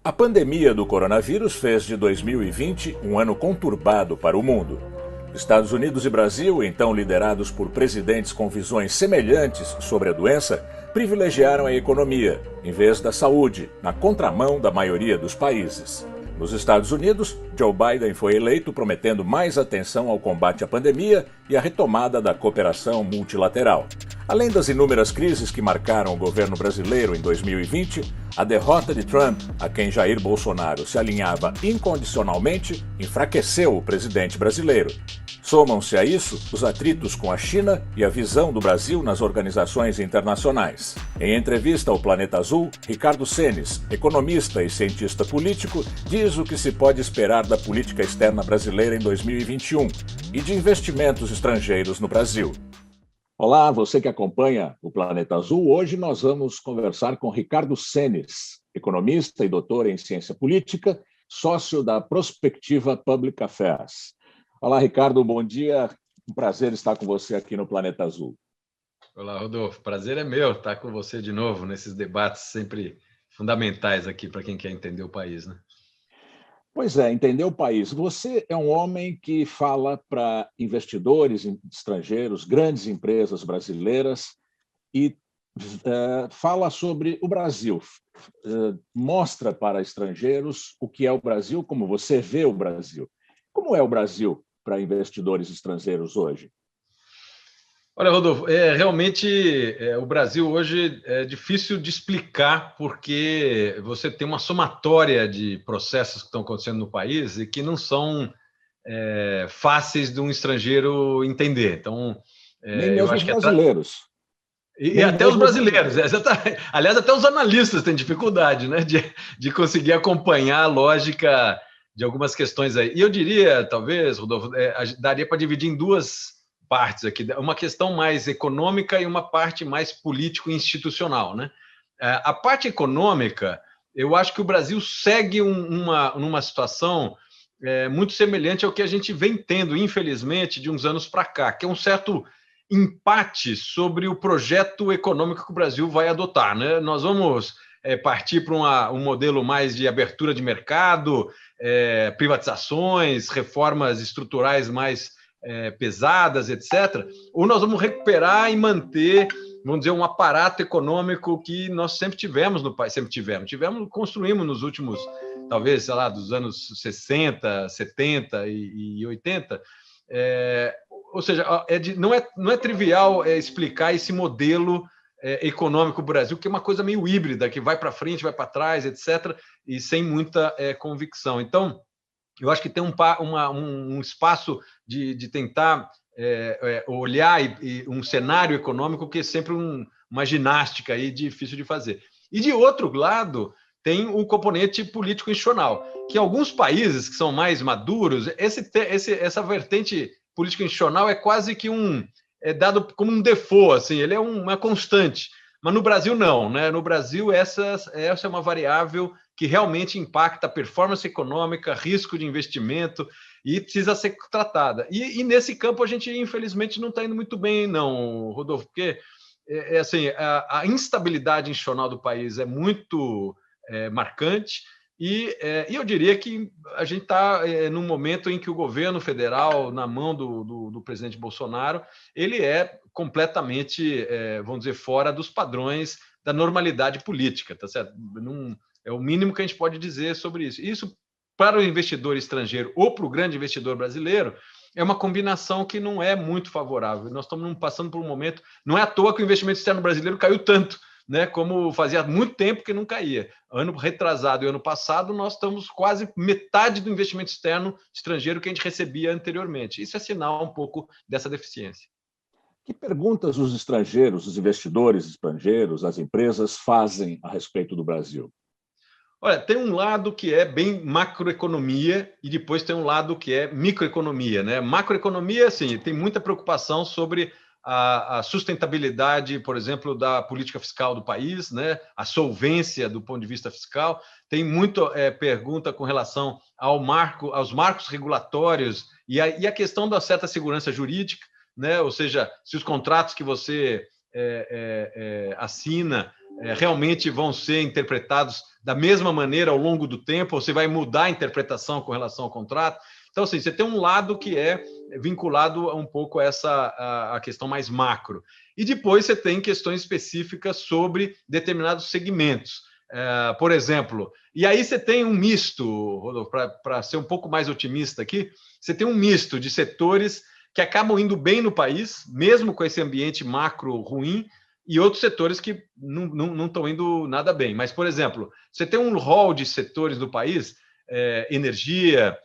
A pandemia do coronavírus fez de 2020 um ano conturbado para o mundo. Estados Unidos e Brasil, então liderados por presidentes com visões semelhantes sobre a doença, privilegiaram a economia, em vez da saúde, na contramão da maioria dos países. Nos Estados Unidos, Joe Biden foi eleito prometendo mais atenção ao combate à pandemia e à retomada da cooperação multilateral. Além das inúmeras crises que marcaram o governo brasileiro em 2020, a derrota de Trump, a quem Jair Bolsonaro se alinhava incondicionalmente, enfraqueceu o presidente brasileiro. Somam-se a isso os atritos com a China e a visão do Brasil nas organizações internacionais. Em entrevista ao Planeta Azul, Ricardo Senes, economista e cientista político, diz o que se pode esperar da política externa brasileira em 2021 e de investimentos estrangeiros no Brasil. Olá, você que acompanha o Planeta Azul. Hoje nós vamos conversar com Ricardo Senes, economista e doutor em ciência política, sócio da Prospectiva Public Affairs. Olá, Ricardo, bom dia. Um prazer estar com você aqui no Planeta Azul. Olá, Rodolfo. Prazer é meu estar com você de novo nesses debates sempre fundamentais aqui para quem quer entender o país, né? Pois é, entender o país. Você é um homem que fala para investidores estrangeiros, grandes empresas brasileiras e fala sobre o Brasil. Mostra para estrangeiros o que é o Brasil, como você vê o Brasil. Como é o Brasil para investidores estrangeiros hoje? Olha, Rodolfo, realmente o Brasil hoje é difícil de explicar porque você tem uma somatória de processos que estão acontecendo no país e que não são fáceis de um estrangeiro entender. Então, Nem eu mesmo os acho que brasileiros. E até os brasileiros. Aliás, até os analistas têm dificuldade, né, de conseguir acompanhar a lógica de algumas questões aí. E eu diria, talvez, Rodolfo, daria para dividir em duas partes aqui, uma questão mais econômica e uma parte mais político-institucional, né? A parte econômica, eu acho que o Brasil segue numa situação muito semelhante ao que a gente vem tendo, infelizmente, de uns anos para cá, que é um certo empate sobre o projeto econômico que o Brasil vai adotar, né? Nós vamos partir para um modelo mais de abertura de mercado, privatizações, reformas estruturais mais pesadas, etc. Ou nós vamos recuperar e manter, vamos dizer, um aparato econômico que nós sempre tivemos no país, construímos nos últimos, talvez, sei lá, dos anos 60, 70 e 80, ou seja, não é trivial explicar esse modelo econômico do Brasil, que é uma coisa meio híbrida, que vai para frente, vai para trás, etc., e sem muita convicção. Então, eu acho que tem um espaço de tentar olhar um cenário econômico que é sempre uma ginástica aí difícil de fazer. E, de outro lado, tem o componente político-institucional, que em alguns países que são mais maduros, essa vertente político-institucional é quase que dado como um default, assim, ele é uma constante. Mas no Brasil, não, né? No Brasil, essa é uma variável que realmente impacta a performance econômica, risco de investimento, e precisa ser tratada. E nesse campo a gente, infelizmente, não está indo muito bem, não, Rodolfo, porque assim, a instabilidade institucional do país é muito marcante, e eu diria que a gente está num momento em que o governo federal, na mão do presidente Bolsonaro, ele é completamente, vamos dizer, fora dos padrões da normalidade política, tá certo? É o mínimo que a gente pode dizer sobre isso. Isso, para o investidor estrangeiro ou para o grande investidor brasileiro, é uma combinação que não é muito favorável. Nós estamos passando por um momento... Não é à toa que o investimento externo brasileiro caiu tanto, né, como fazia muito tempo que não caía. Ano retrasado e ano passado, nós estamos quase metade do investimento externo estrangeiro que a gente recebia anteriormente. Isso é sinal um pouco dessa deficiência. Que perguntas os estrangeiros, os investidores estrangeiros, as empresas fazem a respeito do Brasil? Olha, tem um lado que é bem macroeconomia e depois tem um lado que é microeconomia, né? Macroeconomia, assim, tem muita preocupação sobre a sustentabilidade, por exemplo, da política fiscal do país, né? A solvência do ponto de vista fiscal. Tem muita pergunta com relação aos marcos regulatórios e a questão da certa segurança jurídica, né? Ou seja, se os contratos que você assina realmente vão ser interpretados da mesma maneira ao longo do tempo, ou você vai mudar a interpretação com relação ao contrato. Então, assim, você tem um lado que é vinculado um pouco a a questão mais macro. E depois você tem questões específicas sobre determinados segmentos. Por exemplo, e aí você tem um misto, Rodolfo, para ser um pouco mais otimista aqui, você tem um misto de setores que acabam indo bem no país, mesmo com esse ambiente macro ruim, e outros setores que não estão indo nada bem. Mas, por exemplo, você tem um rol de setores do país, energia,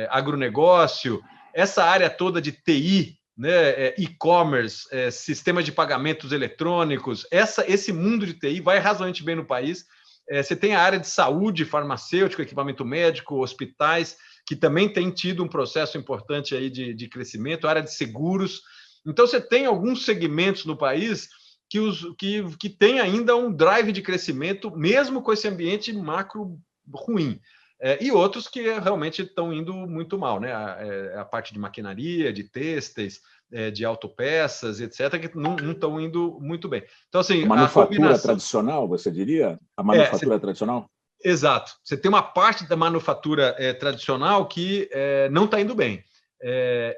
agronegócio, essa área toda de TI, né, e-commerce, sistemas de pagamentos eletrônicos, esse mundo de TI vai razoavelmente bem no país. Você tem a área de saúde, farmacêutico, equipamento médico, hospitais, que também tem tido um processo importante aí de crescimento, a área de seguros. Então, você tem alguns segmentos no país que tem ainda um drive de crescimento, mesmo com esse ambiente macro ruim. E outros que realmente estão indo muito mal, né? A parte de maquinaria, de têxteis, de autopeças, etc., que não estão indo muito bem. Então, assim, a manufatura tradicional, você diria? A manufatura tradicional? Exato. Você tem uma parte da manufatura tradicional que não está indo bem.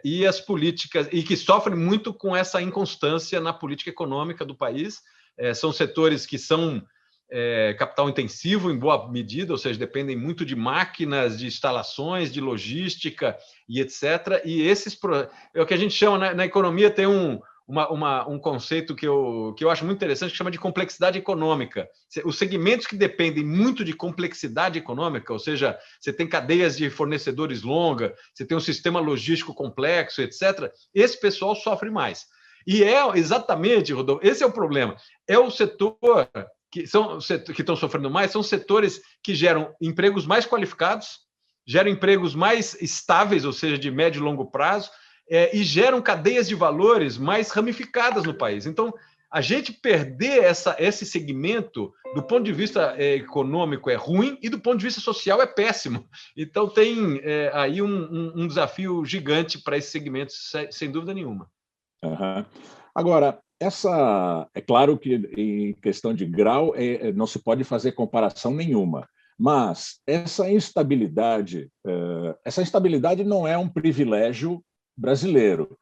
E as políticas, e que sofrem muito com essa inconstância na política econômica do país. São setores que são capital intensivo em boa medida, ou seja, dependem muito de máquinas, de instalações, de logística e etc. E é o que a gente chama, né, na economia tem um conceito que eu acho muito interessante, que chama de complexidade econômica. Os segmentos que dependem muito de complexidade econômica, ou seja, você tem cadeias de fornecedores longas, você tem um sistema logístico complexo, etc., esse pessoal sofre mais. E exatamente, Rodolfo, esse é o problema. É o setor que estão sofrendo mais, são setores que geram empregos mais qualificados, geram empregos mais estáveis, ou seja, de médio e longo prazo, e geram cadeias de valores mais ramificadas no país. Então, a gente perder esse segmento, do ponto de vista econômico, é ruim, e do ponto de vista social, é péssimo. Então, tem aí um desafio gigante para esses segmentos, sem dúvida nenhuma. Uhum. Agora, é claro que, em questão de grau, não se pode fazer comparação nenhuma. Mas essa instabilidade não é um privilégio brasileiro.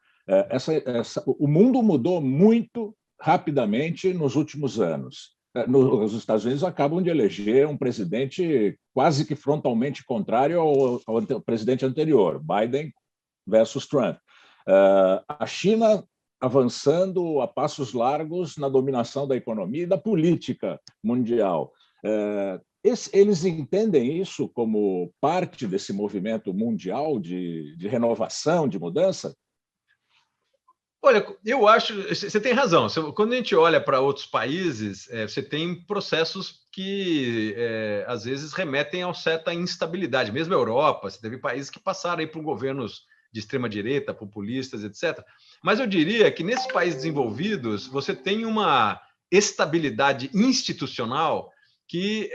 O mundo mudou muito rapidamente nos últimos anos. Os Estados Unidos acabam de eleger um presidente quase que frontalmente contrário ao presidente anterior, Biden versus Trump. A China avançando a passos largos na dominação da economia e da política mundial. Eles entendem isso como parte desse movimento mundial de renovação, de mudança? Olha, eu acho... Você tem razão. Quando a gente olha para outros países, você tem processos que, às vezes, remetem a certa instabilidade. Mesmo a Europa, você teve países que passaram aí por governos de extrema-direita, populistas, etc. Mas eu diria que, nesses países desenvolvidos, você tem uma estabilidade institucional que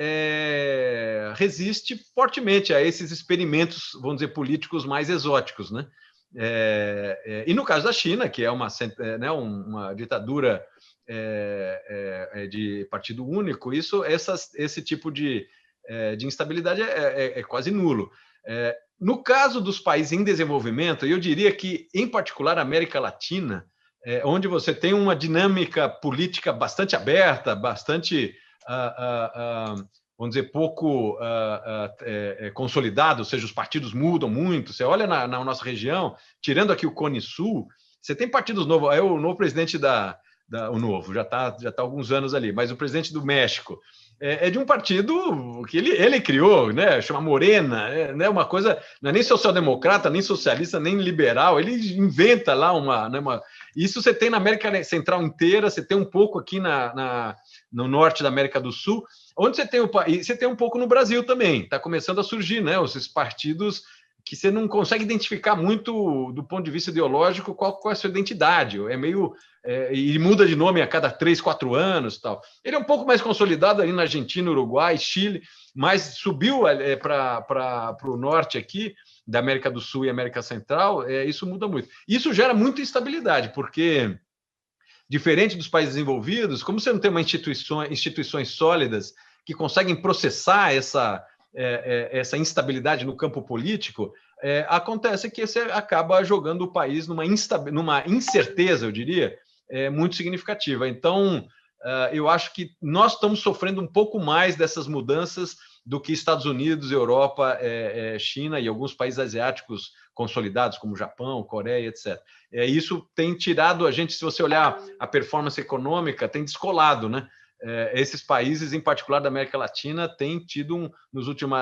resiste fortemente a esses experimentos, vamos dizer, políticos mais exóticos, né? E no caso da China, que é uma ditadura de partido único, esse tipo de instabilidade é quase nulo. No caso dos países em desenvolvimento, eu diria que, em particular, a América Latina, onde você tem uma dinâmica política bastante aberta, bastante, vamos dizer, pouco consolidada, ou seja, os partidos mudam muito. Você olha na nossa região, tirando aqui o Cone Sul, você tem partidos novos. O novo presidente o novo, já está há alguns anos ali, mas o presidente do México é de um partido que ele criou, né? Chama Morena, né? Uma coisa, não é nem social-democrata, nem socialista, nem liberal, ele inventa lá Isso você tem na América Central inteira, você tem um pouco aqui no norte da América do Sul, onde você tem um pouco no Brasil também, está começando a surgir, né? Esses partidos que você não consegue identificar muito do ponto de vista ideológico qual é a sua identidade. E muda de nome a cada 3, 4 anos. Tal. Ele é um pouco mais consolidado ali na Argentina, Uruguai, Chile, mas subiu para o norte aqui, da América do Sul e América Central, isso muda muito. Isso gera muita instabilidade, porque diferente dos países desenvolvidos, como você não tem instituições sólidas que conseguem processar essa instabilidade no campo político, acontece que você acaba jogando o país numa incerteza, eu diria, muito significativa. Então, eu acho que nós estamos sofrendo um pouco mais dessas mudanças do que Estados Unidos, Europa, China e alguns países asiáticos consolidados, como Japão, Coreia, etc. Isso tem tirado a gente, se você olhar a performance econômica, tem descolado, né? Esses países, em particular da América Latina, têm tido,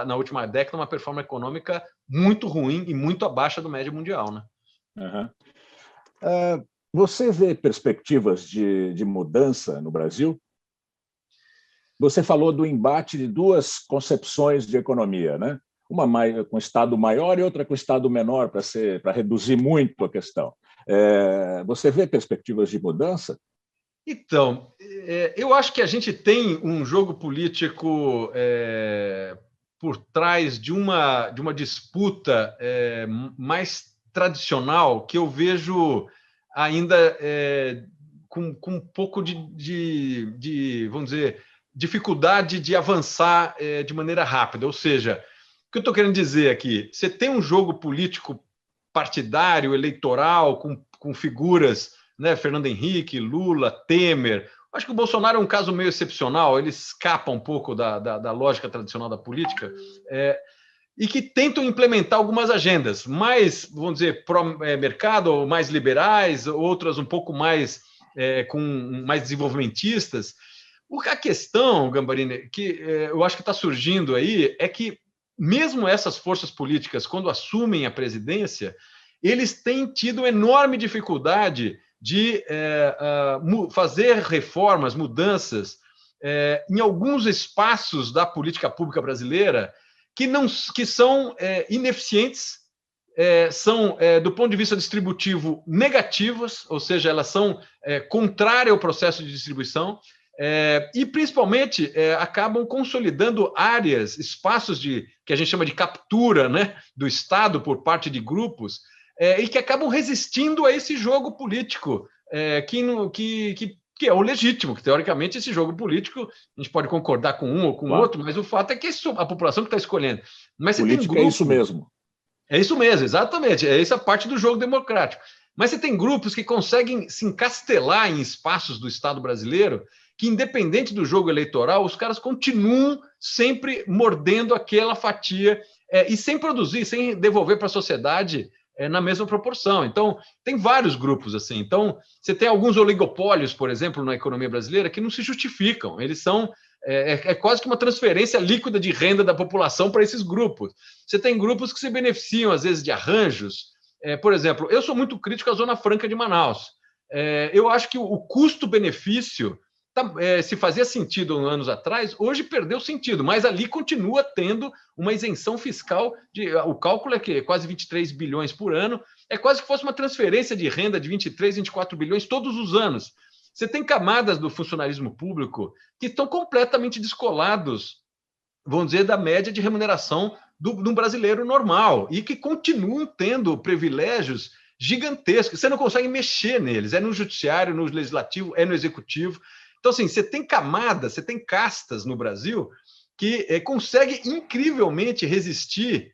na última década, uma performance econômica muito ruim e muito abaixo do médio mundial, né? Uhum. Você vê perspectivas de mudança no Brasil? Você falou do embate de duas concepções de economia, né? Uma com Estado maior e outra com Estado menor, para reduzir muito a questão. Você vê perspectivas de mudança? Então, eu acho que a gente tem um jogo político por trás de uma disputa mais tradicional, que eu vejo ainda com um pouco de, vamos dizer, dificuldade de avançar de maneira rápida. Ou seja, o que eu estou querendo dizer aqui? Você tem um jogo político partidário, eleitoral, com figuras, né, Fernando Henrique, Lula, Temer. Acho que o Bolsonaro é um caso meio excepcional, ele escapa um pouco da lógica tradicional da política, e que tentam implementar algumas agendas mais, vamos dizer, pró-mercado, ou mais liberais, outras um pouco mais com mais desenvolvimentistas. A questão, Gambarini, que eu acho que está surgindo aí, é que mesmo essas forças políticas, quando assumem a presidência, eles têm tido enorme dificuldade de fazer reformas, mudanças em alguns espaços da política pública brasileira que são ineficientes, são, do ponto de vista distributivo, negativas, ou seja, elas são contrárias ao processo de distribuição, e, principalmente, acabam consolidando áreas, espaços que a gente chama de captura, né, do Estado por parte de grupos, e que acabam resistindo a esse jogo político, que é o legítimo, que, teoricamente, esse jogo político, a gente pode concordar com um ou com o outro, mas o fato é que a população que está escolhendo. Mas você tem política é isso mesmo. É isso mesmo, exatamente. Essa parte do jogo democrático. Mas você tem grupos que conseguem se encastelar em espaços do Estado brasileiro que, independente do jogo eleitoral, os caras continuam sempre mordendo aquela fatia e sem produzir, sem devolver para a sociedade na mesma proporção. Então, tem vários grupos assim. Então, você tem alguns oligopólios, por exemplo, na economia brasileira, que não se justificam. Eles são quase que uma transferência líquida de renda da população para esses grupos. Você tem grupos que se beneficiam, às vezes, de arranjos. Por exemplo, eu sou muito crítico à Zona Franca de Manaus. Eu acho que o custo-benefício, se fazia sentido anos atrás, hoje perdeu sentido, mas ali continua tendo uma isenção fiscal, o cálculo é que é quase 23 bilhões por ano, é quase que fosse uma transferência de renda de 23, 24 bilhões todos os anos. Você tem camadas do funcionalismo público que estão completamente descolados, vamos dizer, da média de remuneração de um brasileiro normal, e que continuam tendo privilégios gigantescos. Você não consegue mexer neles, é no judiciário, no legislativo, é no executivo. Então, assim, você tem camadas, você tem castas no Brasil que conseguem incrivelmente resistir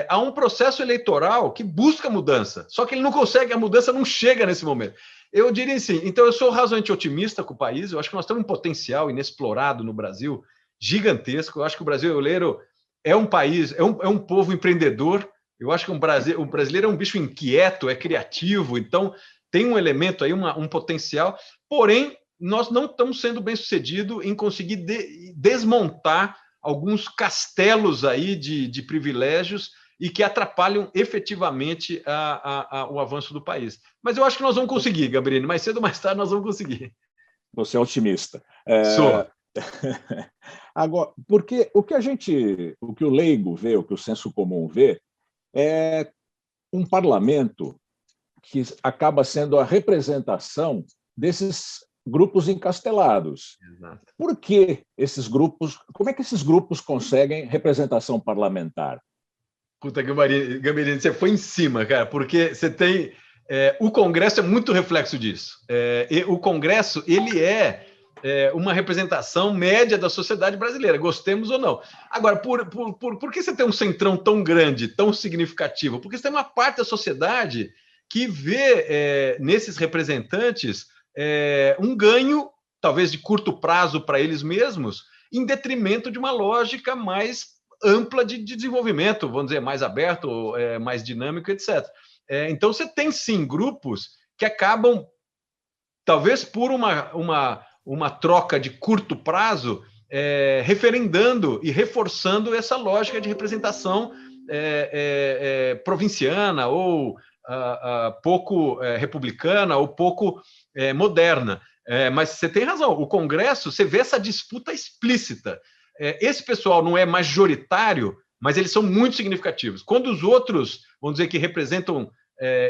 a um processo eleitoral que busca mudança, só que ele não consegue, a mudança não chega nesse momento. Eu diria assim, então eu sou razoavelmente otimista com o país, eu acho que nós temos um potencial inexplorado no Brasil gigantesco, eu acho que o brasileiro é um país, é um povo empreendedor, eu acho que o brasileiro é um bicho inquieto, é criativo, então tem um elemento aí, um potencial, porém, nós não estamos sendo bem-sucedidos em conseguir desmontar alguns castelos aí de privilégios e que atrapalham efetivamente o avanço do país. Mas eu acho que nós vamos conseguir, Gabriel, mais cedo ou mais tarde nós vamos conseguir. Você é otimista. Sou. Agora, porque o que o leigo vê, o que o senso comum vê, é um parlamento que acaba sendo a representação desses grupos encastelados. Exato. Por que esses grupos, como é que esses grupos conseguem representação parlamentar? Puta, Gambarini, você foi em cima, cara, porque você tem O Congresso é muito reflexo disso. O Congresso ele é uma representação média da sociedade brasileira, gostemos ou não. Agora, por que você tem um centrão tão grande, tão significativo? Porque você tem uma parte da sociedade que vê nesses representantes um ganho, talvez de curto prazo para eles mesmos, em detrimento de uma lógica mais ampla de desenvolvimento, vamos dizer, mais aberto, mais dinâmico, etc. Então, você tem, sim, grupos que acabam, talvez por uma troca de curto prazo, referendando e reforçando essa lógica de representação provinciana ou pouco republicana ou pouco moderna. Mas você tem razão, o Congresso, você vê essa disputa explícita. Esse pessoal não é majoritário, mas eles são muito significativos. Quando os outros, vamos dizer, que representam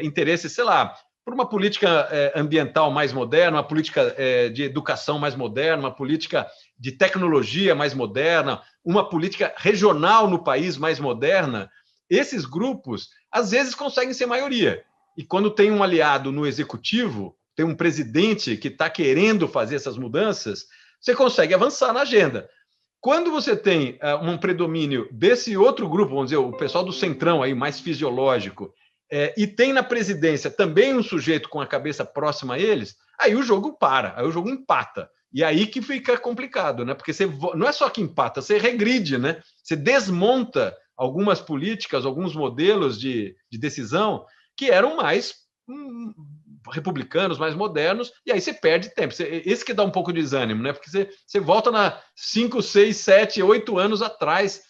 interesses, sei lá, por uma política ambiental mais moderna, uma política de educação mais moderna, uma política de tecnologia mais moderna, uma política regional no país mais moderna, esses grupos, às vezes, conseguem ser maioria. E quando tem um aliado no executivo, tem um presidente que está querendo fazer essas mudanças, você consegue avançar na agenda. Quando você tem um predomínio desse outro grupo, vamos dizer, o pessoal do centrão aí, mais fisiológico, e tem na presidência também um sujeito com a cabeça próxima a eles, aí o jogo para, aí o jogo empata. E aí que fica complicado, né? Porque você não é só que empata, você regride, né? Você desmonta algumas políticas, alguns modelos de decisão que eram mais republicanos, mais modernos, e aí você perde tempo. Esse que dá um pouco de desânimo, né? Porque você volta 5, 6, 7, 8 anos atrás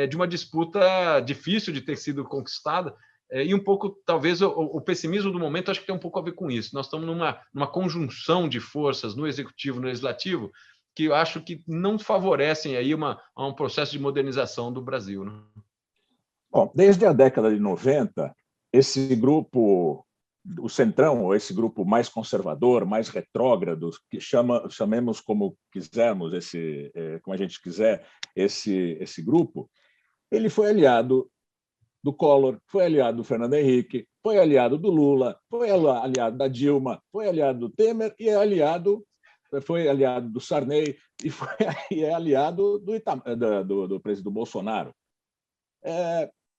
de uma disputa difícil de ter sido conquistada. E um pouco, talvez, o pessimismo do momento, acho que tem um pouco a ver com isso. Nós estamos numa conjunção de forças no executivo e no legislativo que eu acho que não favorecem aí um processo de modernização do Brasil, né? Bom, desde a década de 90, esse grupo, o Centrão, ou esse grupo mais conservador, mais retrógrado, que chamemos como quisermos, como a gente quiser, esse grupo, ele foi aliado do Collor, foi aliado do Fernando Henrique, foi aliado do Lula, foi aliado da Dilma, foi aliado do Temer e foi aliado do Sarney e é aliado do presidente do Bolsonaro.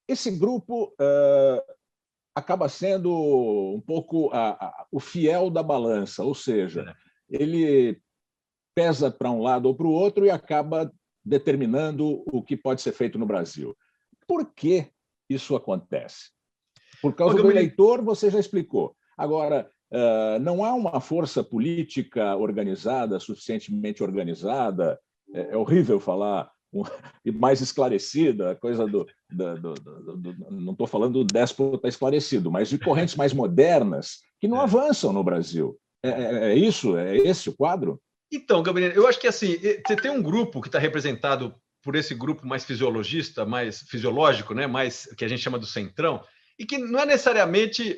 Esse grupo acaba sendo um pouco o fiel da balança, ou seja, ele pesa para um lado ou para o outro e acaba determinando o que pode ser feito no Brasil. Por que isso acontece? Por causa do eleitor, você já explicou. Agora, não há uma força política organizada, suficientemente organizada, é horrível falar, e mais esclarecida, coisa não estou falando do déspota esclarecido, mas de correntes mais modernas que não avançam no Brasil. É isso? É esse o quadro? Então, Gabriel, eu acho que assim, você tem um grupo que está representado por esse grupo mais fisiologista, mais fisiológico, né, mais que a gente chama do centrão, e que não é necessariamente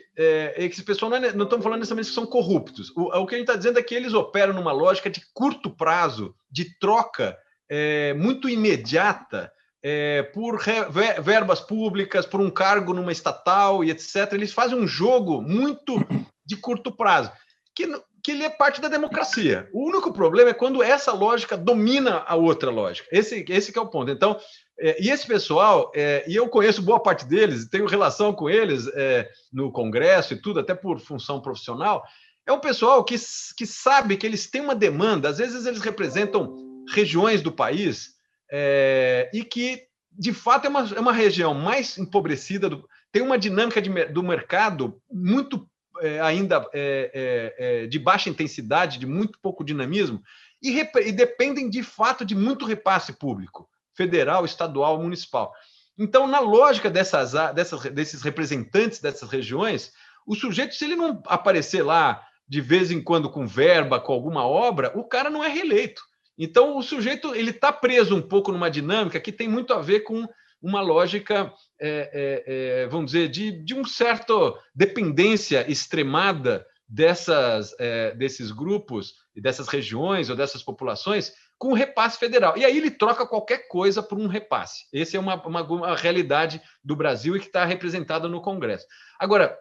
esse pessoal não estamos falando necessariamente que são corruptos. O que a gente está dizendo é que eles operam numa lógica de curto prazo, de troca muito imediata por verbas públicas, por um cargo numa estatal e etc. Eles fazem um jogo muito de curto prazo, que ele é parte da democracia. O único problema é quando essa lógica domina a outra lógica. Esse que é o ponto. Então, e esse pessoal, e eu conheço boa parte deles, tenho relação com eles no Congresso e tudo, até por função profissional, é um pessoal que sabe que eles têm uma demanda, às vezes eles representam regiões do país e que, de fato, é uma região mais empobrecida, tem uma dinâmica do mercado muito ainda de baixa intensidade, de muito pouco dinamismo, e dependem, de fato, de muito repasse público, federal, estadual, municipal. Então, na lógica desses representantes dessas regiões, o sujeito, se ele não aparecer lá de vez em quando com verba, com alguma obra, o cara não é reeleito. Então, o sujeito ele está preso um pouco numa dinâmica que tem muito a ver com uma lógica, vamos dizer, de um certo dependência extremada desses grupos e dessas regiões ou dessas populações com o repasse federal. E aí ele troca qualquer coisa por um repasse. Essa é uma realidade do Brasil e que está representada no Congresso. Agora,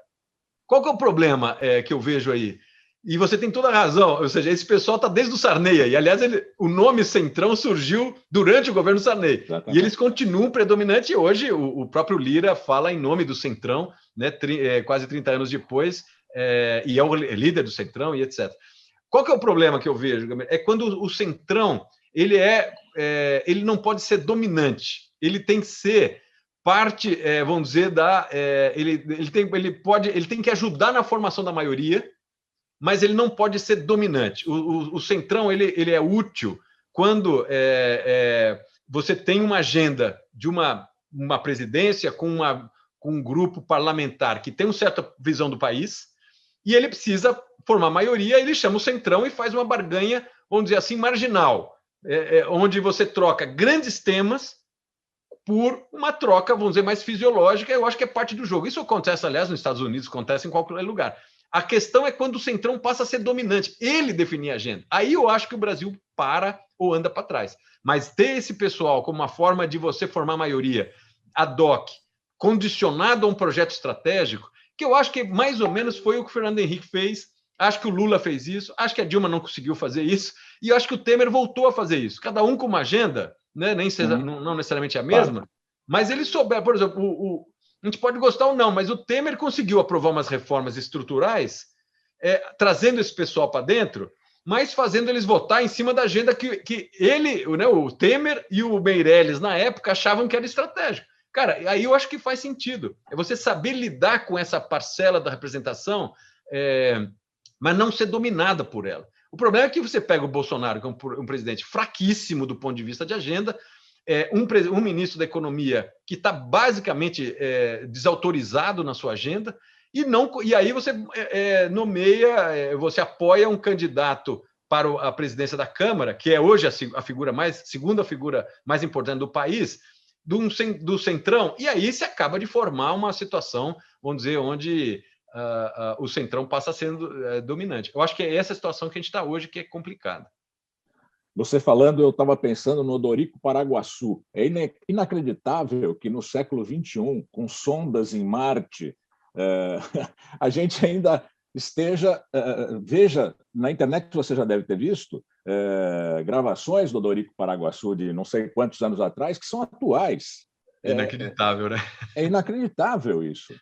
Qual que é o problema que eu vejo aí? E você tem toda a razão, ou seja, esse pessoal está desde o Sarney aí. Aliás, o nome Centrão surgiu durante o governo Sarney. Exatamente. E eles continuam predominantes. E hoje o próprio Lira fala em nome do Centrão, né, quase 30 anos depois, e é o líder do Centrão e etc. Qual que é o problema que eu vejo? É quando o Centrão ele não pode ser dominante, ele tem que ser parte, vamos dizer, ele tem que ajudar na formação da maioria, mas ele não pode ser dominante. O Centrão ele é útil quando você tem uma agenda de uma presidência com um grupo parlamentar que tem uma certa visão do país, e ele precisa formar maioria, ele chama o Centrão e faz uma barganha, vamos dizer assim, marginal, onde você troca grandes temas por uma troca, vamos dizer, mais fisiológica. Eu acho que é parte do jogo. Isso acontece, aliás, nos Estados Unidos, acontece em qualquer lugar. A questão é quando o Centrão passa a ser dominante, ele definir a agenda. Aí eu acho que o Brasil para ou anda para trás. Mas ter esse pessoal como uma forma de você formar maioria ad hoc, condicionado a um projeto estratégico, que eu acho que mais ou menos foi o que o Fernando Henrique fez, acho que o Lula fez isso, acho que a Dilma não conseguiu fazer isso, e eu acho que o Temer voltou a fazer isso. Cada um com uma agenda, né? Não necessariamente a mesma, mas ele souber, por exemplo, a gente pode gostar ou não, mas o Temer conseguiu aprovar umas reformas estruturais, trazendo esse pessoal para dentro, mas fazendo eles votar em cima da agenda que ele, né, o Temer e o Meirelles, na época, achavam que era estratégico. Cara, aí eu acho que faz sentido. É você saber lidar com essa parcela da representação, mas não ser dominada por ela. O problema é que você pega o Bolsonaro, que é um presidente fraquíssimo do ponto de vista de agenda, um ministro da Economia que está basicamente desautorizado na sua agenda, e aí você nomeia, você apoia um candidato para a presidência da Câmara, que é hoje segunda figura mais importante do país, do Centrão, e aí se acaba de formar uma situação, vamos dizer, onde o Centrão passa sendo dominante. Eu acho que é essa situação que a gente está hoje, que é complicada. Você falando, eu estava pensando no Odorico Paraguaçu. É inacreditável que no século XXI, com sondas em Marte, a gente ainda esteja... veja, na internet você já deve ter visto gravações do Odorico Paraguaçu de não sei quantos anos atrás, que são atuais. É inacreditável, né? É inacreditável isso.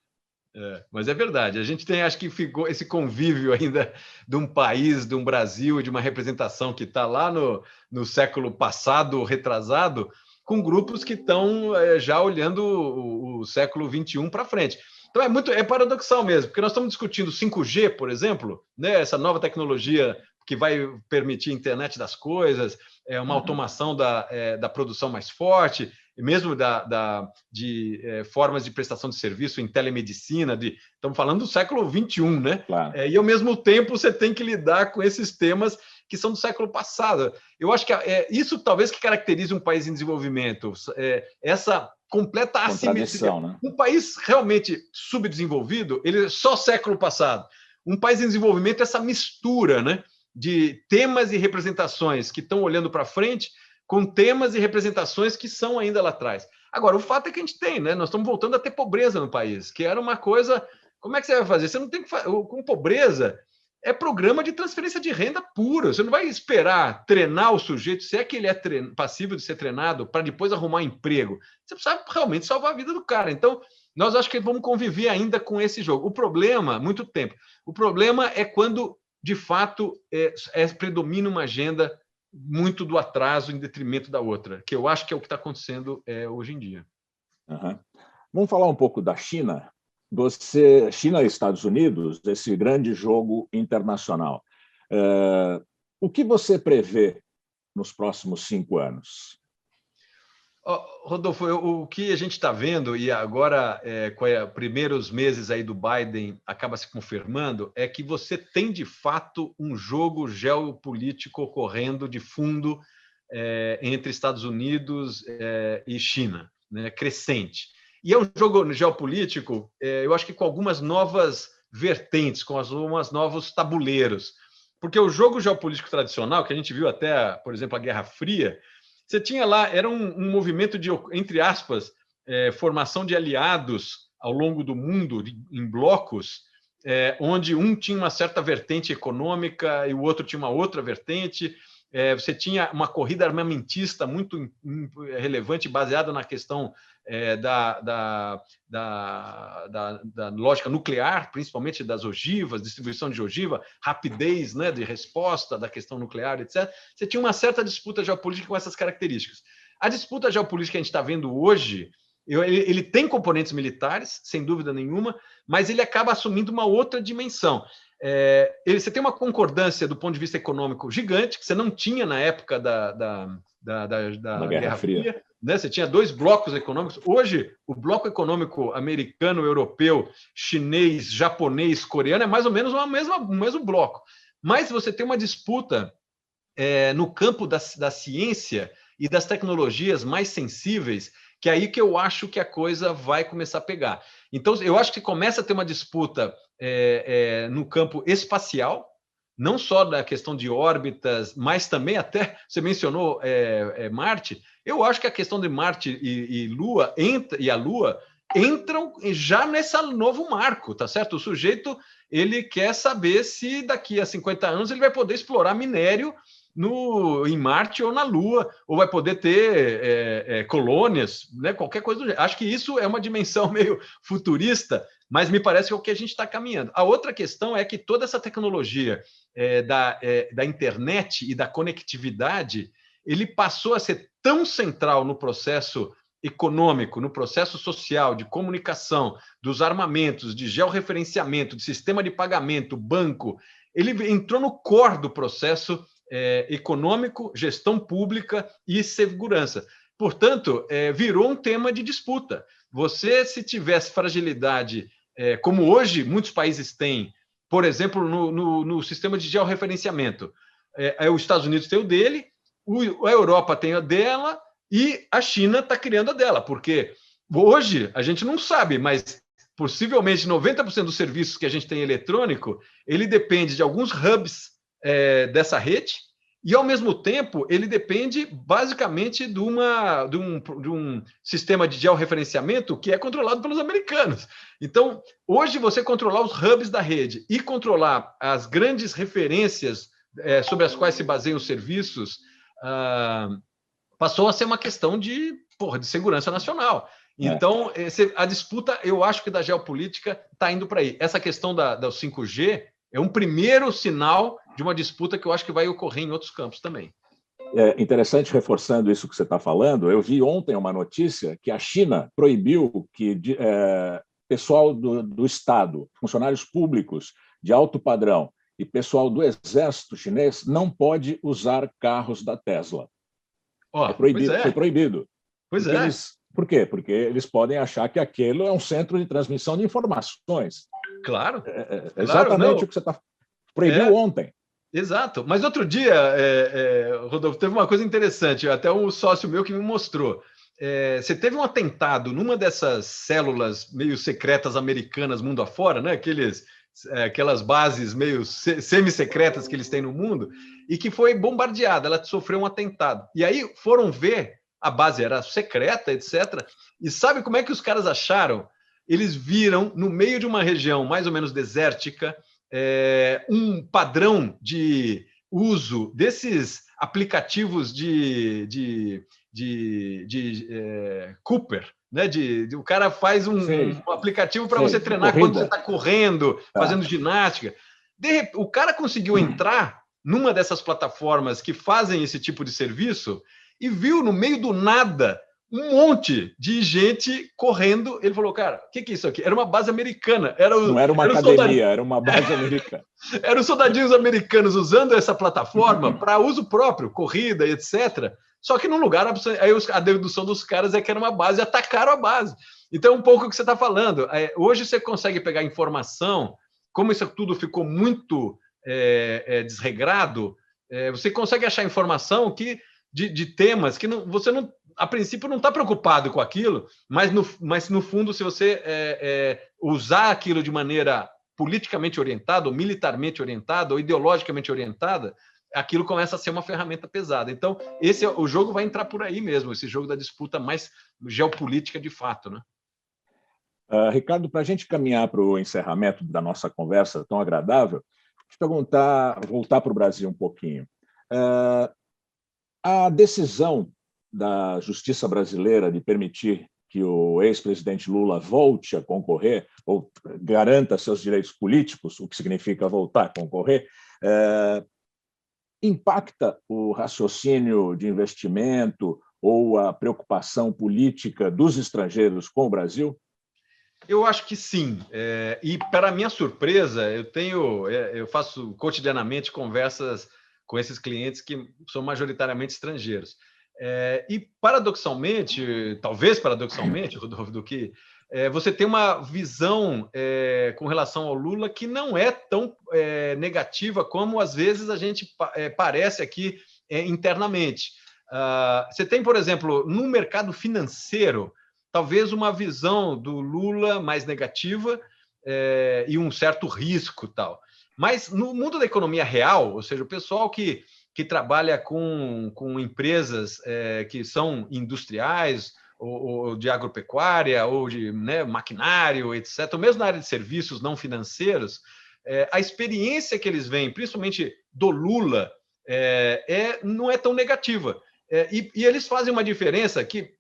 Mas é verdade, a gente tem, acho que ficou esse convívio ainda de um país, de um Brasil, de uma representação que está lá no século passado, retrasado, com grupos que estão já olhando o século XXI para frente. Então é paradoxal mesmo, porque nós estamos discutindo 5G, por exemplo, né, essa nova tecnologia que vai permitir a internet das coisas, uma automação da produção mais forte, e mesmo de formas de prestação de serviço em telemedicina, estamos falando do século XXI, né? Claro. E, ao mesmo tempo, você tem que lidar com esses temas que são do século passado. Eu acho que isso talvez que caracterize um país em desenvolvimento, essa completa assimetria. Né? Um país realmente subdesenvolvido, ele é só século passado. Um país em desenvolvimento, essa mistura, né, de temas e representações que estão olhando para frente, com temas e representações que são ainda lá atrás. Agora, o fato é que a gente tem, né? Nós estamos voltando a ter pobreza no país, que era uma coisa... Como é que você vai fazer? Você não tem que fazer... Com pobreza, é programa de transferência de renda pura. Você não vai esperar treinar o sujeito, se é que ele é passível de ser treinado, para depois arrumar emprego. Você precisa realmente salvar a vida do cara. Então, nós acho que vamos conviver ainda com esse jogo. O problema, muito tempo, o problema é quando, de fato, predomina uma agenda muito do atraso em detrimento da outra, que eu acho que é o que está acontecendo hoje em dia. Uhum. Vamos falar um pouco da China. China e Estados Unidos, esse grande jogo internacional. O que você prevê nos próximos 5 anos? Rodolfo, o que a gente está vendo, e agora, com os primeiros meses aí do Biden, acaba se confirmando, é que você tem, de fato, um jogo geopolítico ocorrendo de fundo entre Estados Unidos e China, né, crescente. E é um jogo geopolítico, eu acho que com algumas novas vertentes, com alguns novos tabuleiros. Porque o jogo geopolítico tradicional, que a gente viu até, por exemplo, a Guerra Fria, você tinha lá, era um movimento de, entre aspas, formação de aliados ao longo do mundo, em blocos, onde um tinha uma certa vertente econômica e o outro tinha uma outra vertente. Você tinha uma corrida armamentista muito relevante, baseada na questão da lógica nuclear, principalmente das ogivas, distribuição de ogiva, rapidez, né, de resposta da questão nuclear, etc. Você tinha uma certa disputa geopolítica com essas características. A disputa geopolítica que a gente está vendo hoje, ele tem componentes militares, sem dúvida nenhuma, mas ele acaba assumindo uma outra dimensão. Você tem uma concordância do ponto de vista econômico gigante, que você não tinha na época da Guerra Fria. Né? Você tinha dois blocos econômicos. Hoje, o bloco econômico americano, europeu, chinês, japonês, coreano é mais ou menos o mesmo bloco. Mas você tem uma disputa no campo da ciência e das tecnologias mais sensíveis, que é aí que eu acho que a coisa vai começar a pegar. Então, eu acho que começa a ter uma disputa no campo espacial, não só da questão de órbitas, mas também até, você mencionou Marte, eu acho que a questão de Marte e Lua e a Lua entram já nesse novo marco, tá certo? O sujeito, ele quer saber se daqui a 50 anos ele vai poder explorar minério em Marte ou na Lua, ou vai poder ter colônias, né? Qualquer coisa do jeito. Acho que isso é uma dimensão meio futurista, mas me parece que é o que a gente está caminhando. A outra questão é que toda essa tecnologia da internet e da conectividade, ele passou a ser tão central no processo econômico, no processo social, de comunicação, dos armamentos, de georreferenciamento, de sistema de pagamento, banco, ele entrou no core do processo econômico, gestão pública e segurança. Portanto, virou um tema de disputa. Você, se tivesse fragilidade, como hoje muitos países têm, por exemplo, no sistema de georreferenciamento, os Estados Unidos tem o dele, a Europa tem a dela e a China está criando a dela, porque hoje a gente não sabe, mas possivelmente 90% dos serviços que a gente tem eletrônico, ele depende de alguns hubs dessa rede, e, ao mesmo tempo, ele depende basicamente de um sistema de georreferenciamento que é controlado pelos americanos. Então, hoje, você controlar os hubs da rede e controlar as grandes referências sobre as quais se baseiam os serviços, passou a ser uma questão de segurança nacional. Então, a disputa, eu acho que da geopolítica está indo para aí. Essa questão do 5G é um primeiro sinal de uma disputa que eu acho que vai ocorrer em outros campos também. É interessante, reforçando isso que você está falando, eu vi ontem uma notícia que a China proibiu que pessoal do Estado, funcionários públicos de alto padrão e pessoal do exército chinês não pode usar carros da Tesla. É proibido, foi proibido. Por quê? Porque eles podem achar que aquilo é um centro de transmissão de informações. Claro. Exatamente o que você está... Proibiu ontem. Exato. Mas outro dia, Rodolfo, teve uma coisa interessante, até um sócio meu que me mostrou. Você teve um atentado numa dessas células meio secretas americanas mundo afora, né? Aquelas bases meio semi-secretas que eles têm no mundo, e que foi bombardeada, ela sofreu um atentado. E aí foram ver, a base era secreta, etc. E sabe como é que os caras acharam? Eles viram, no meio de uma região mais ou menos desértica, um padrão de uso desses aplicativos de Cooper, né? O cara faz um aplicativo para você treinar quando você está correndo, fazendo ginástica. O cara conseguiu entrar numa dessas plataformas que fazem esse tipo de serviço e viu no meio do nada um monte de gente correndo. Ele falou, cara, o que é isso aqui? Era uma base americana. Não era uma academia, era uma base americana. Eram soldadinhos americanos usando essa plataforma para uso próprio, corrida, etc. Só que num lugar, aí a dedução dos caras é que era uma base, e atacaram a base. Então, um pouco o que você está falando. Hoje você consegue pegar informação, como isso tudo ficou muito desregrado, você consegue achar informação de temas que você não, a princípio, não está preocupado com aquilo, mas no fundo, se você usar aquilo de maneira politicamente orientada, ou militarmente orientada, ou ideologicamente orientada, aquilo começa a ser uma ferramenta pesada. Então, o jogo vai entrar por aí mesmo, esse jogo da disputa mais geopolítica de fato, né? Ricardo, para a gente caminhar para o encerramento da nossa conversa tão agradável, te perguntar, voltar para o Brasil um pouquinho. A decisão da Justiça brasileira de permitir que o ex-presidente Lula volte a concorrer, ou garanta seus direitos políticos, o que significa voltar a concorrer, impacta o raciocínio de investimento ou a preocupação política dos estrangeiros com o Brasil? Eu acho que sim. E, para minha surpresa, eu faço cotidianamente conversas com esses clientes que são majoritariamente estrangeiros. E, paradoxalmente, talvez paradoxalmente, Rodolfo, do que você tem uma visão com relação ao Lula que não é tão negativa como, às vezes, a gente parece aqui internamente. Você tem, por exemplo, no mercado financeiro, talvez uma visão do Lula mais negativa e um certo risco tal. Mas no mundo da economia real, ou seja, o pessoal que trabalha com empresas que são industriais ou de agropecuária ou de maquinário, etc., ou mesmo na área de serviços não financeiros, a experiência que eles veem, principalmente do Lula, não é tão negativa. E eles fazem uma diferença que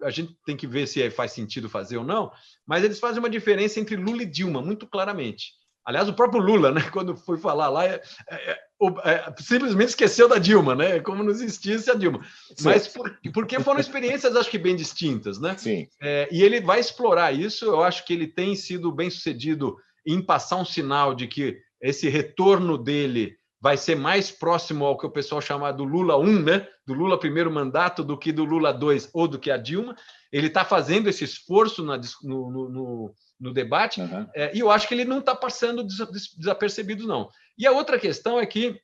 a gente tem que ver se faz sentido fazer ou não, mas eles fazem uma diferença entre Lula e Dilma, muito claramente. Aliás, o próprio Lula, né, quando foi falar lá, simplesmente esqueceu da Dilma, né, como não existisse a Dilma. Sim. Mas porque foram experiências, acho que bem distintas, né? Sim. E ele vai explorar isso. Eu acho que ele tem sido bem sucedido em passar um sinal de que esse retorno dele vai ser mais próximo ao que o pessoal chama do Lula 1, né? Do Lula primeiro mandato, do que do Lula 2 ou do que a Dilma. Ele está fazendo esse esforço no debate, e eu acho que ele não está passando desapercebido, não. E a outra questão é que,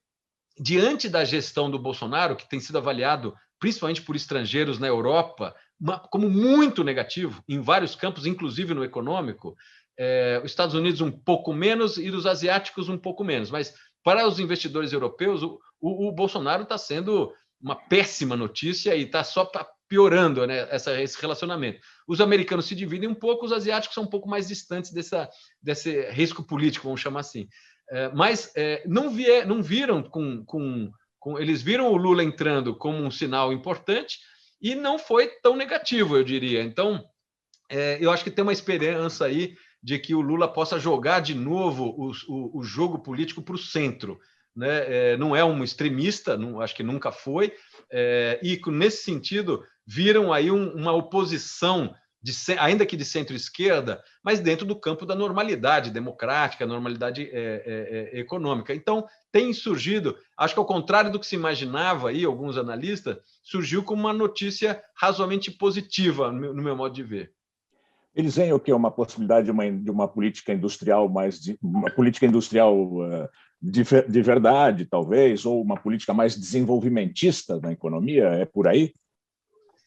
diante da gestão do Bolsonaro, que tem sido avaliado principalmente por estrangeiros na Europa como muito negativo, em vários campos, inclusive no econômico, os Estados Unidos um pouco menos e os asiáticos um pouco menos, mas para os investidores europeus, o Bolsonaro está sendo uma péssima notícia e está só piorando, né, esse relacionamento. Os americanos se dividem um pouco, os asiáticos são um pouco mais distantes desse risco político, vamos chamar assim. Mas não viram eles viram o Lula entrando como um sinal importante e não foi tão negativo, eu diria. Então, eu acho que tem uma esperança aí de que o Lula possa jogar de novo o jogo político para o centro, né? Não é um extremista, acho que nunca foi, e nesse sentido viram aí uma oposição, ainda que de centro-esquerda, mas dentro do campo da normalidade democrática, normalidade econômica. Então, tem surgido, acho que ao contrário do que se imaginava aí, alguns analistas, surgiu como uma notícia razoavelmente positiva, no meu modo de ver. Eles veem o que? Uma possibilidade de uma política industrial uma política industrial de verdade, talvez, ou uma política mais desenvolvimentista na economia? É por aí?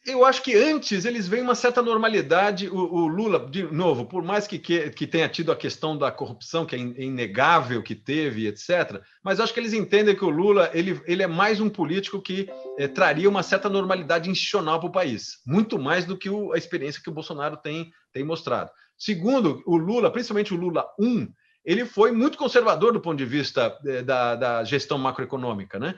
Eu acho que antes eles veem uma certa normalidade. O Lula, de novo, por mais que tenha tido a questão da corrupção, que é inegável que teve, etc., mas acho que eles entendem que o Lula ele é mais um político que traria uma certa normalidade institucional para o país, muito mais do que a experiência que o Bolsonaro tem mostrado. Segundo, o Lula, principalmente o Lula 1, ele foi muito conservador do ponto de vista da gestão macroeconômica, né?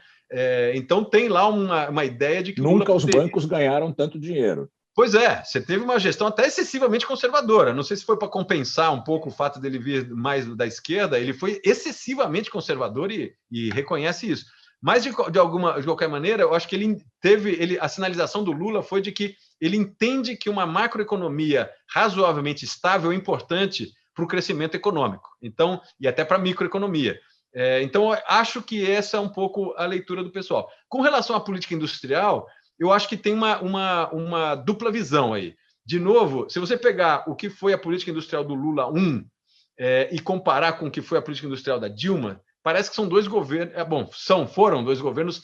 Então, tem lá uma ideia de que nunca os bancos ganharam tanto dinheiro. Pois é, você teve uma gestão até excessivamente conservadora. Não sei se foi para compensar um pouco o fato dele vir mais da esquerda, ele foi excessivamente conservador e reconhece isso. Mas, de qualquer maneira, eu acho que a sinalização do Lula foi de que ele entende que uma macroeconomia razoavelmente estável é importante para o crescimento econômico, então, e até para a microeconomia. Então, acho que essa é um pouco a leitura do pessoal. Com relação à política industrial, eu acho que tem uma dupla visão aí. De novo, se você pegar o que foi a política industrial do Lula 1 e comparar com o que foi a política industrial da Dilma, parece que são dois governos... foram dois governos,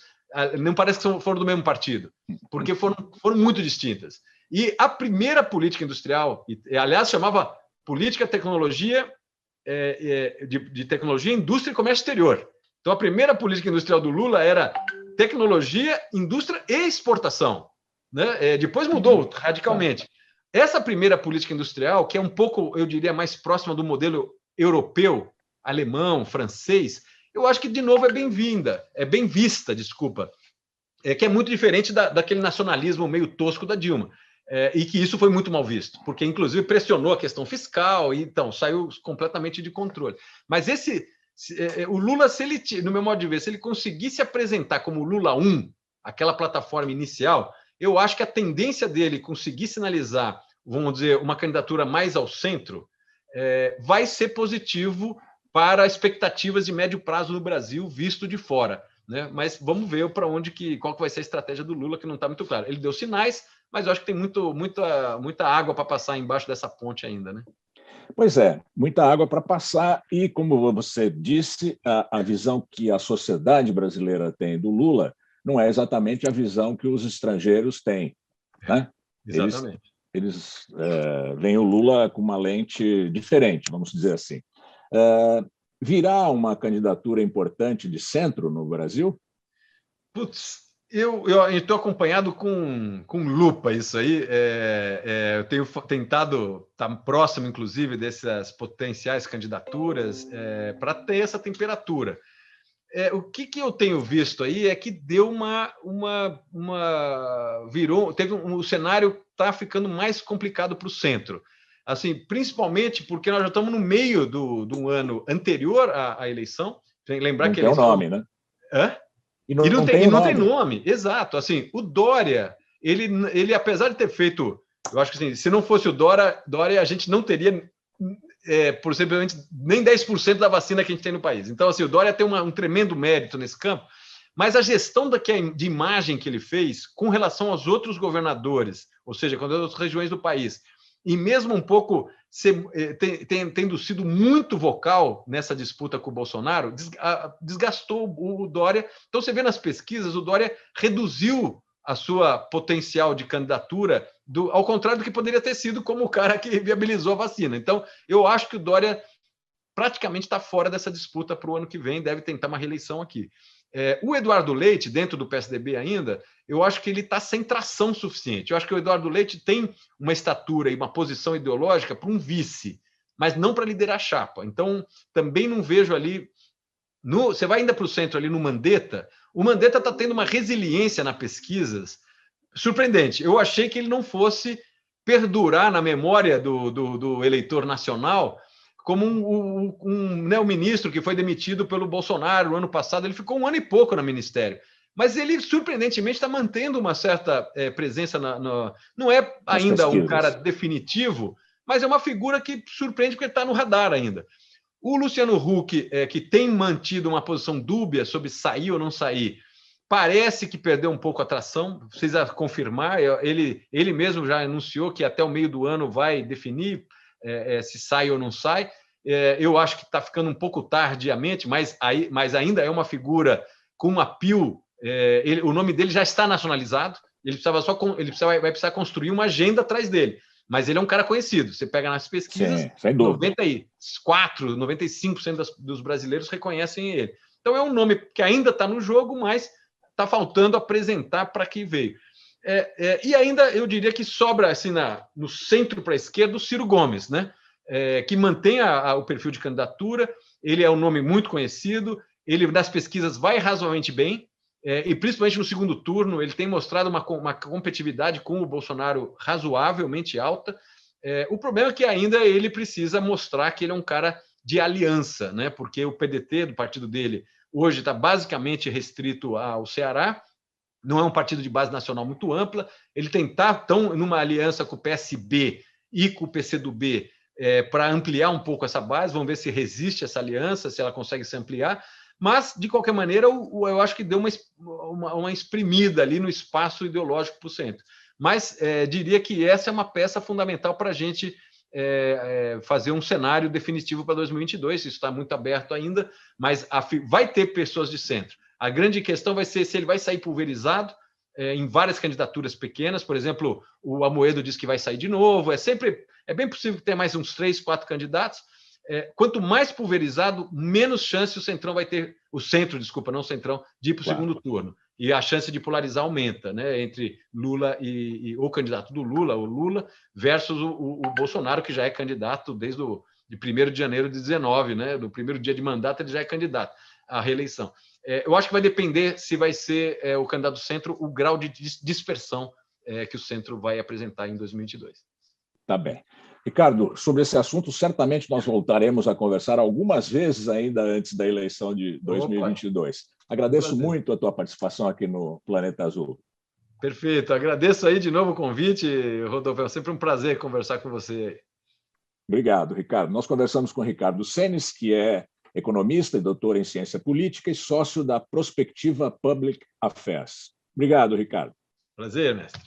não parece que foram do mesmo partido, porque foram muito distintas. E a primeira política industrial, aliás, chamava Política Tecnologia... de tecnologia, indústria e comércio exterior. Então, a primeira política industrial do Lula era tecnologia, indústria e exportação, né? Depois mudou radicalmente. Essa primeira política industrial, que é um pouco, eu diria, mais próxima do modelo europeu, alemão, francês, eu acho que, de novo, é bem-vinda, é bem vista, desculpa, que é muito diferente daquele nacionalismo meio tosco da Dilma. E que isso foi muito mal visto, porque, inclusive, pressionou a questão fiscal, e então saiu completamente de controle. Mas o Lula, se ele, no meu modo de ver, se ele conseguisse apresentar como Lula 1, aquela plataforma inicial, eu acho que a tendência dele conseguir sinalizar, vamos dizer, uma candidatura mais ao centro, vai ser positivo para expectativas de médio prazo no Brasil, visto de fora. Né? Mas vamos ver para qual que vai ser a estratégia do Lula, que não está muito claro. Ele deu sinais, mas eu acho que tem muita água para passar embaixo dessa ponte ainda, né? Pois é, muita água para passar e, como você disse, a visão que a sociedade brasileira tem do Lula não é exatamente a visão que os estrangeiros têm. Né? Exatamente. Eles veem o Lula com uma lente diferente, vamos dizer assim. Virá uma candidatura importante de centro no Brasil? Putz, eu estou acompanhado com lupa isso aí. Eu tenho tentado estar próximo, inclusive, dessas potenciais candidaturas para ter essa temperatura. O que eu tenho visto aí é que deu o cenário está ficando mais complicado para o centro. Assim, principalmente porque nós já estamos no meio do ano anterior à eleição. Tem que lembrar não que a eleição... Não tem o nome, né? Hã? E não tem nome, exato. Assim, o Dória, ele apesar de ter feito, eu acho que assim, se não fosse o Dória, a gente não teria, por simplesmente, nem 10% da vacina que a gente tem no país. Então, assim, o Dória tem um tremendo mérito nesse campo, mas a gestão de imagem que ele fez com relação aos outros governadores, ou seja, com as outras regiões do país, e mesmo um pouco tendo sido muito vocal nessa disputa com o Bolsonaro, desgastou o Dória. Então, você vê nas pesquisas, o Dória reduziu a sua potencial de candidatura, ao contrário do que poderia ter sido como o cara que viabilizou a vacina. Então, eu acho que o Dória praticamente está fora dessa disputa para o ano que vem, deve tentar uma reeleição aqui. O Eduardo Leite, dentro do PSDB ainda, eu acho que ele está sem tração suficiente. Eu acho que o Eduardo Leite tem uma estatura e uma posição ideológica para um vice, mas não para liderar a chapa. Então, também não vejo ali... Você vai ainda para o centro ali no Mandetta, o Mandetta está tendo uma resiliência nas pesquisas surpreendente. Eu achei que ele não fosse perdurar na memória do eleitor nacional como um ministro que foi demitido pelo Bolsonaro no ano passado. Ele ficou 1 ano e pouco no ministério. Mas ele, surpreendentemente, está mantendo uma certa presença. Não é ainda um cara definitivo, mas é uma figura que surpreende porque ele está no radar ainda. O Luciano Huck, que tem mantido uma posição dúbia sobre sair ou não sair, parece que perdeu um pouco a tração. Precisa confirmar. Ele mesmo já anunciou que até o meio do ano vai definir se sai ou não sai. Eu acho que está ficando um pouco tardiamente, mas ainda é uma figura com um appeal. O nome dele já está nacionalizado. Ele vai precisar construir uma agenda atrás dele. Mas ele é um cara conhecido. Você pega nas pesquisas, 94%, 95% dos brasileiros reconhecem ele. Então é um nome que ainda está no jogo, mas está faltando apresentar para que veio. E ainda eu diria que sobra assim no centro para a esquerda o Ciro Gomes, né? Que mantém o perfil de candidatura. Ele é um nome muito conhecido. Ele nas pesquisas vai razoavelmente bem. E principalmente no segundo turno, ele tem mostrado uma competitividade com o Bolsonaro razoavelmente alta. O problema é que ainda ele precisa mostrar que ele é um cara de aliança, né? Porque o PDT, do partido dele, hoje está basicamente restrito ao Ceará, não é um partido de base nacional muito ampla. Ele está numa aliança com o PSB e com o PCdoB para ampliar um pouco essa base. Vamos ver se resiste essa aliança, se ela consegue se ampliar. Mas, de qualquer maneira, eu acho que deu uma espremida ali no espaço ideológico para o centro. Mas diria que essa é uma peça fundamental para a gente fazer um cenário definitivo para 2022. Isso está muito aberto ainda, mas vai ter pessoas de centro. A grande questão vai ser se ele vai sair pulverizado em várias candidaturas pequenas. Por exemplo, o Amoedo diz que vai sair de novo. É bem possível que tenha mais uns 3, 4 candidatos. Quanto mais pulverizado, menos chance o centro vai ter, não o centrão, de ir para o segundo turno. e a chance de polarizar aumenta, né, entre Lula e o candidato do Lula, o Lula, versus o Bolsonaro, que já é candidato desde de 1º de janeiro de 19, né, do primeiro dia de mandato ele já é candidato à reeleição. Eu acho que vai depender se vai ser o candidato do centro, o grau de dispersão que o centro vai apresentar em 2022. Tá bem. Ricardo, sobre esse assunto, certamente nós voltaremos a conversar algumas vezes ainda antes da eleição de 2022. Agradeço muito a tua participação aqui no Planeta Azul. Perfeito. Agradeço aí de novo o convite, Rodolfo. É sempre um prazer conversar com você. Obrigado, Ricardo. Nós conversamos com Ricardo Senes, que é economista e doutor em ciência política e sócio da Prospectiva Public Affairs. Obrigado, Ricardo. Prazer, mestre.